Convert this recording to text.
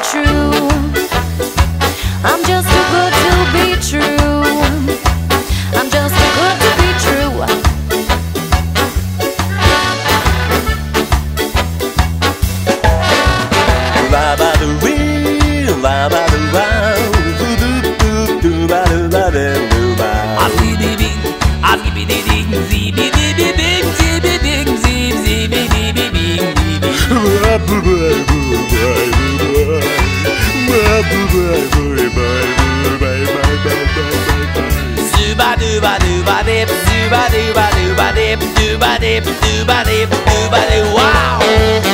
true. I'm just too good to be true. I'm just too good to be true. La ba do wee, la ba do wow, do do do do ba do ba do ba. A zibi ding, a zibi ding, zibi zibi ding, zibi ding, zibi zibi zibi ding, Zuba duba duba dip, zuba duba duba dip, duba dip, duba dip, duba dip, wow.